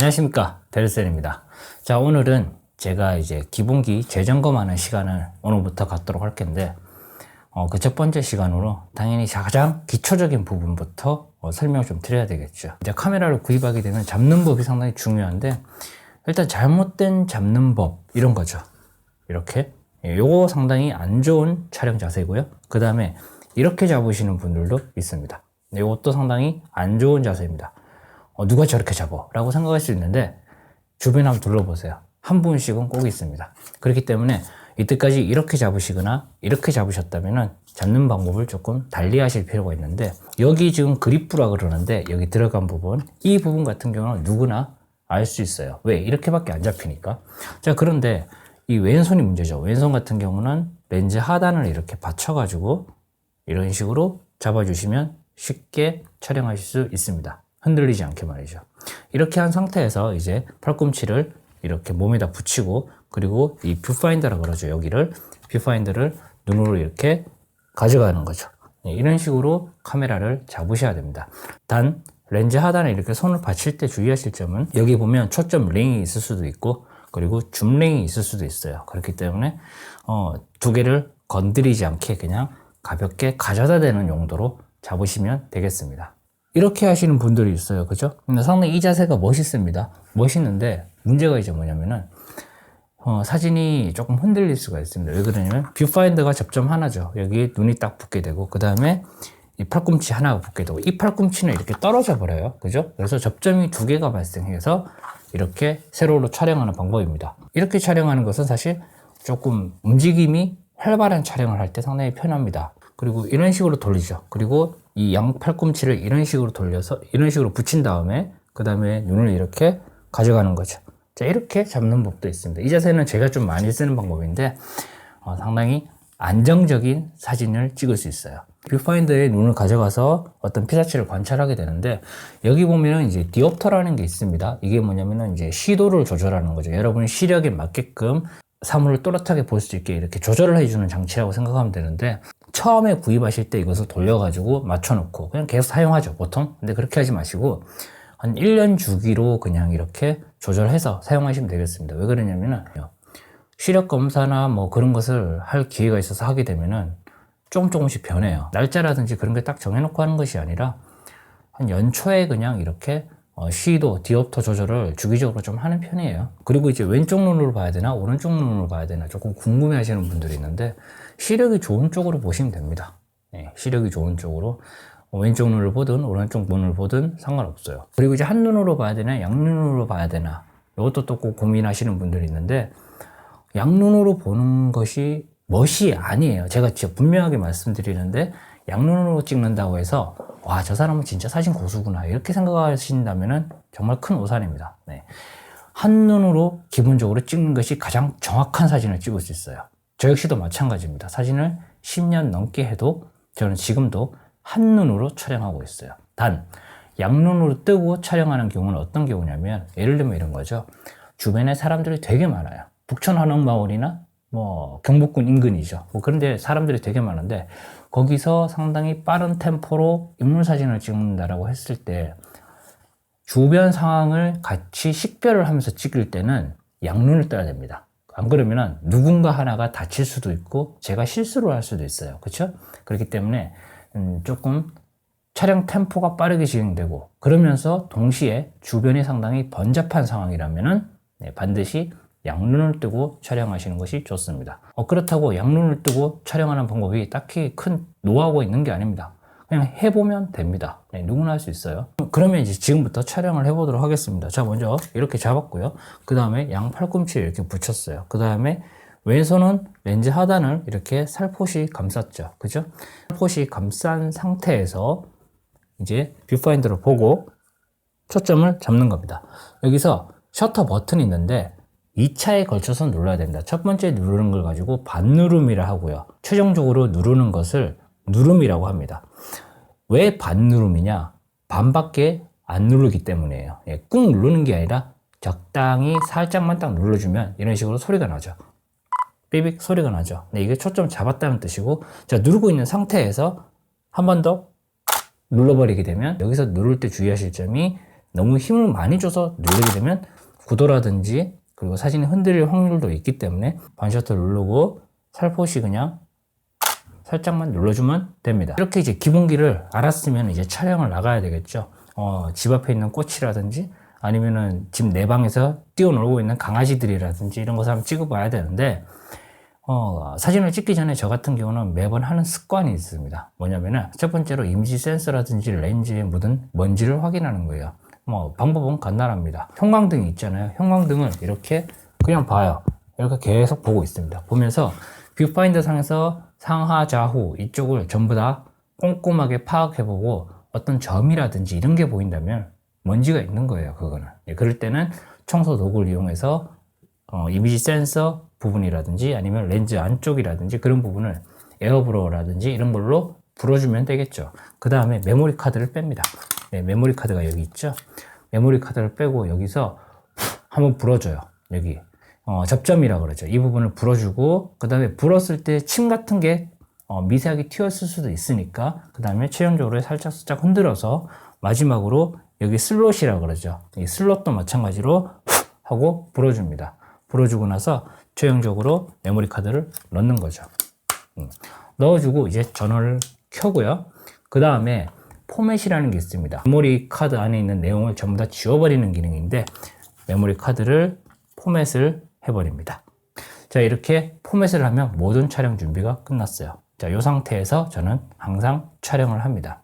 안녕하십니까, 데르셀입니다. 자, 오늘은 제가 이제 기본기 재점검하는 시간을 오늘부터 갖도록 할 텐데, 그 첫 번째 시간으로 당연히 가장 기초적인 부분부터 설명을 좀 드려야 되겠죠. 이제 카메라를 구입하게 되면 잡는 법이 상당히 중요한데, 일단 잘못된 잡는 법, 이런 거죠. 이렇게. 요거 상당히 안 좋은 촬영 자세고요. 그 다음에 이렇게 잡으시는 분들도 있습니다. 이것도 상당히 안 좋은 자세입니다. 누가 저렇게 잡아? 라고 생각할 수 있는데, 주변에 한번 둘러보세요. 한 분씩은 꼭 있습니다. 그렇기 때문에 이때까지 이렇게 잡으시거나 이렇게 잡으셨다면 잡는 방법을 조금 달리 하실 필요가 있는데, 여기 지금 그립부라 그러는데 여기 들어간 부분, 이 부분 같은 경우는 누구나 알 수 있어요. 왜? 이렇게밖에 안 잡히니까. 자, 그런데 이 왼손이 문제죠. 왼손 같은 경우는 렌즈 하단을 이렇게 받쳐가지고 이런 식으로 잡아주시면 쉽게 촬영하실 수 있습니다. 흔들리지 않게 말이죠. 이렇게 한 상태에서 이제 팔꿈치를 이렇게 몸에다 붙이고, 그리고 이 뷰파인더라 그러죠. 여기를 뷰파인더를 눈으로 이렇게 가져가는 거죠. 이런 식으로 카메라를 잡으셔야 됩니다. 단 렌즈 하단에 이렇게 손을 받칠 때 주의하실 점은, 여기 보면 초점 링이 있을 수도 있고 그리고 줌 링이 있을 수도 있어요. 그렇기 때문에 두 개를 건드리지 않게 그냥 가볍게 가져다 대는 용도로 잡으시면 되겠습니다. 이렇게 하시는 분들이 있어요. 그죠? 근데 상당히 이 자세가 멋있습니다. 멋있는데 문제가 이제 뭐냐면은 사진이 조금 흔들릴 수가 있습니다. 왜 그러냐면 뷰파인더가 접점 하나죠. 여기 눈이 딱 붙게 되고, 그 다음에 이 팔꿈치 하나가 붙게 되고, 이 팔꿈치는 이렇게 떨어져 버려요. 그죠? 그래서 접점이 두 개가 발생해서 이렇게 세로로 촬영하는 방법입니다. 이렇게 촬영하는 것은 사실 조금 움직임이 활발한 촬영을 할 때 상당히 편합니다. 그리고 이런 식으로 돌리죠. 그리고 이 양 팔꿈치를 이런 식으로 돌려서 이런 식으로 붙인 다음에 그 다음에 눈을 이렇게 가져가는 거죠. 자, 이렇게 잡는 법도 있습니다. 이 자세는 제가 좀 많이 쓰는 방법인데 상당히 안정적인 사진을 찍을 수 있어요. 뷰파인더에 눈을 가져가서 어떤 피사체를 관찰하게 되는데, 여기 보면은 이제 디옵터라는 게 있습니다. 이게 뭐냐면은 이제 시도를 조절하는 거죠. 여러분이 시력에 맞게끔 사물을 또렷하게 볼 수 있게 이렇게 조절을 해주는 장치라고 생각하면 되는데, 처음에 구입하실 때 이것을 돌려가지고 맞춰놓고 그냥 계속 사용하죠, 보통. 근데 그렇게 하지 마시고 한 1년 주기로 그냥 이렇게 조절해서 사용하시면 되겠습니다. 왜 그러냐면은 시력 검사나 뭐 그런 것을 할 기회가 있어서 하게 되면은 조금씩 변해요. 날짜라든지 그런 게 딱 정해놓고 하는 것이 아니라 한 연초에 그냥 이렇게 시도, 디옵터 조절을 주기적으로 좀 하는 편이에요. 그리고 이제 왼쪽 눈으로 봐야 되나 오른쪽 눈으로 봐야 되나 조금 궁금해 하시는 분들이 있는데, 시력이 좋은 쪽으로 보시면 됩니다. 네, 시력이 좋은 쪽으로 왼쪽 눈을 보든 오른쪽 눈을 보든 상관없어요. 그리고 이제 한 눈으로 봐야 되나 양눈으로 봐야 되나, 이것도 또 꼭 고민하시는 분들이 있는데, 양눈으로 보는 것이 멋이 아니에요. 제가 진짜 분명하게 말씀드리는데, 양눈으로 찍는다고 해서 와, 저 사람은 진짜 사진 고수구나 이렇게 생각하신다면 정말 큰 오산입니다. 네. 한눈으로 기본적으로 찍는 것이 가장 정확한 사진을 찍을 수 있어요. 저 역시도 마찬가지입니다. 사진을 10년 넘게 해도 저는 지금도 한눈으로 촬영하고 있어요. 단 양눈으로 뜨고 촬영하는 경우는 어떤 경우냐면, 예를 들면 이런 거죠. 주변에 사람들이 되게 많아요. 북촌 한옥마을이나 뭐 경복궁 인근이죠. 뭐 그런데 사람들이 되게 많은데, 거기서 상당히 빠른 템포로 인물 사진을 찍는다라고 했을 때 주변 상황을 같이 식별을 하면서 찍을 때는 양눈을 떠야 됩니다. 안 그러면 누군가 하나가 다칠 수도 있고 제가 실수를 할 수도 있어요. 그렇죠? 그렇기 때문에 조금 촬영 템포가 빠르게 진행되고, 그러면서 동시에 주변이 상당히 번잡한 상황이라면은 반드시 양눈을 뜨고 촬영하시는 것이 좋습니다. 그렇다고 양눈을 뜨고 촬영하는 방법이 딱히 큰 노하우가 있는 게 아닙니다. 그냥 해보면 됩니다. 네, 누구나 할 수 있어요. 그러면 이제 지금부터 촬영을 해보도록 하겠습니다. 자, 먼저 이렇게 잡았고요. 그 다음에 양 팔꿈치를 이렇게 붙였어요. 그 다음에 왼손은 렌즈 하단을 이렇게 살포시 감쌌죠. 그죠? 살포시 감싼 상태에서 이제 뷰파인더를 보고 초점을 잡는 겁니다. 여기서 셔터 버튼이 있는데 2차에 걸쳐서 눌러야 됩니다. 첫 번째 누르는 걸 가지고 반누름이라 하고요. 최종적으로 누르는 것을 누름이라고 합니다. 왜 반누름이냐? 반밖에 안 누르기 때문이에요. 꾹 누르는 게 아니라 적당히 살짝만 딱 눌러주면 이런 식으로 소리가 나죠. 삐빅 소리가 나죠. 네, 이게 초점 잡았다는 뜻이고, 자, 누르고 있는 상태에서 한 번 더 눌러버리게 되면, 여기서 누를 때 주의하실 점이 너무 힘을 많이 줘서 누르게 되면 구도라든지 그리고 사진이 흔들릴 확률도 있기 때문에 반셔터 누르고 살포시 그냥 살짝만 눌러주면 됩니다. 이렇게 이제 기본기를 알았으면 이제 촬영을 나가야 되겠죠. 집 앞에 있는 꽃이라든지 아니면은 집 내방에서 뛰어놀고 있는 강아지들이라든지 이런 것을 한번 찍어봐야 되는데, 사진을 찍기 전에 저 같은 경우는 매번 하는 습관이 있습니다. 뭐냐면은 첫 번째로 이미지 센서라든지 렌즈에 묻은 먼지를 확인하는 거예요. 방법은 간단합니다. 형광등이 있잖아요. 형광등을 이렇게 그냥 봐요. 이렇게 계속 보고 있습니다. 보면서 뷰파인더 상에서 상하 좌우 이쪽을 전부 다 꼼꼼하게 파악해보고 어떤 점이라든지 이런 게 보인다면 먼지가 있는 거예요. 그거는. 그럴 때는 청소 도구를 이용해서 이미지 센서 부분이라든지 아니면 렌즈 안쪽이라든지 그런 부분을 에어브로라든지 이런 걸로 불어주면 되겠죠. 그 다음에 메모리 카드를 뺍니다. 네, 메모리 카드가 여기 있죠. 메모리 카드를 빼고 여기서 한번 불어줘요. 여기 접점이라고 그러죠. 이 부분을 불어주고 그 다음에 불었을 때 침 같은 게 미세하게 튀었을 수도 있으니까 그 다음에 최종적으로 살짝 흔들어서 마지막으로 여기 슬롯이라고 그러죠. 이 슬롯도 마찬가지로 하고 불어줍니다. 불어주고 나서 최종적으로 메모리 카드를 넣는 거죠. 넣어주고 이제 전원을 켜고요. 그 다음에 포맷이라는 게 있습니다. 메모리 카드 안에 있는 내용을 전부 다 지워버리는 기능인데 메모리 카드를 포맷을 해버립니다. 자, 이렇게 포맷을 하면 모든 촬영 준비가 끝났어요. 자, 이 상태에서 저는 항상 촬영을 합니다.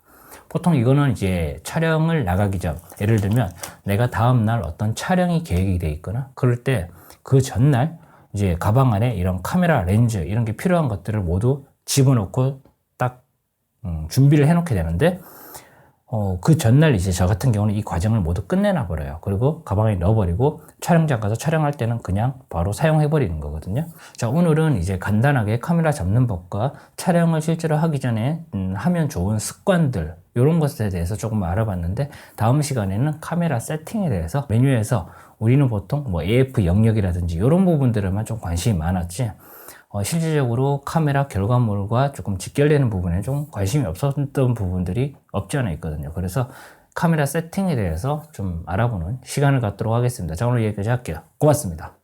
보통 이거는 이제 촬영을 나가기 전, 예를 들면 내가 다음날 어떤 촬영이 계획이 돼 있거나 그럴 때 그 전날 이제 가방 안에 이런 카메라, 렌즈 이런 게 필요한 것들을 모두 집어넣고 딱 준비를 해놓게 되는데 그 전날 이제 저 같은 경우는 이 과정을 모두 끝내놔 버려요. 그리고 가방에 넣어버리고 촬영장 가서 촬영할 때는 그냥 바로 사용해 버리는 거거든요. 자, 오늘은 이제 간단하게 카메라 잡는 법과 촬영을 실제로 하기 전에 하면 좋은 습관들 이런 것에 대해서 조금 알아봤는데, 다음 시간에는 카메라 세팅에 대해서 메뉴에서 우리는 보통 뭐 AF 영역이라든지 이런 부분들에만 좀 관심이 많았지 실질적으로 카메라 결과물과 조금 직결되는 부분에 좀 관심이 없었던 부분들이 없지 않아 있거든요. 그래서 카메라 세팅에 대해서 좀 알아보는 시간을 갖도록 하겠습니다. 자, 오늘 여기까지 할게요. 고맙습니다.